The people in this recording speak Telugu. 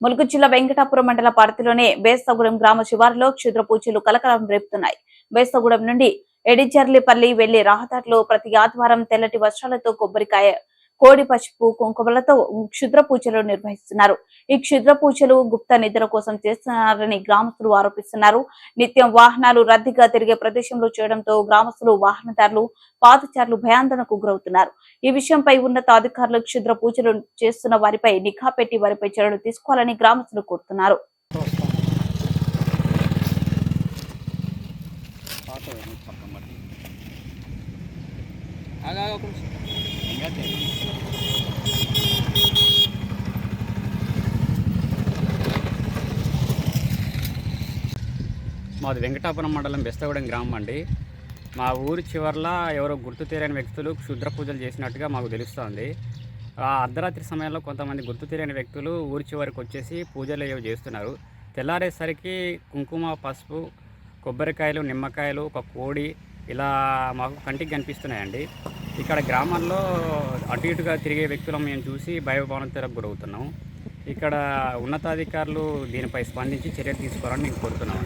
ములుగు జిల్లా వెంకటాపురం మండల పరిధిలోని బేస్తగూడెం గ్రామ శివారులో క్షుద్ర పూజలు కలకలం రేపుతున్నాయి. బేస్తగూడెం నుండి ఎడిజర్లిపల్లి వెళ్లే రహదారిలో ప్రతి ఆదివారం తెల్లటి వర్షాలతో కొబ్బరికాయ, కోడి పసుపు కుంకుమలతో క్షుద్ర పూజలు నిర్వహిస్తున్నారు. ఈ క్షుద్ర పూజలు గుప్త నిద్ర కోసం చేస్తున్నారని గ్రామస్తులు ఆరోపిస్తున్నారు. నిత్యం వాహనాలు రద్దీగా తిరిగే ప్రదేశంలో చేయడంతో గ్రామస్తులు, వాహనదారులు, పాదచారులు భయాందోళనకు గురవుతున్నారు. ఈ విషయంపై ఉన్నతాధికారులు క్షుద్ర పూజలు చేస్తున్న వారిపై నిఘా పెట్టి వారిపై చర్యలు తీసుకోవాలని గ్రామస్తులు కోరుతున్నారు. మాది వెంకటాపురం మండలం బెస్తగూడెం గ్రామం అండి. మా ఊరి చివర్లో ఎవరో గుర్తు తెలియని వ్యక్తులు క్షుద్ర పూజలు చేసినట్టుగా మాకు తెలుస్తోంది. ఆ అర్ధరాత్రి సమయంలో కొంతమంది గుర్తు తెలియని వ్యక్తులు ఊరి చివరికి వచ్చేసి పూజలు ఏవో చేస్తున్నారు. తెల్లారేసరికి కుంకుమ, పసుపు, కొబ్బరికాయలు, నిమ్మకాయలు, ఒక కోడి ఇలా మాకు కంటికి కనిపిస్తున్నాయండి. ఇక్కడ గ్రామాల్లో అటు ఇటుగా తిరిగే వ్యక్తులను మేము చూసి భయభావనతలకు గురవుతున్నాం. ఇక్కడ ఉన్నతాధికారులు దీనిపై స్పందించి చర్యలు తీసుకోవాలని మేము కోరుతున్నాం.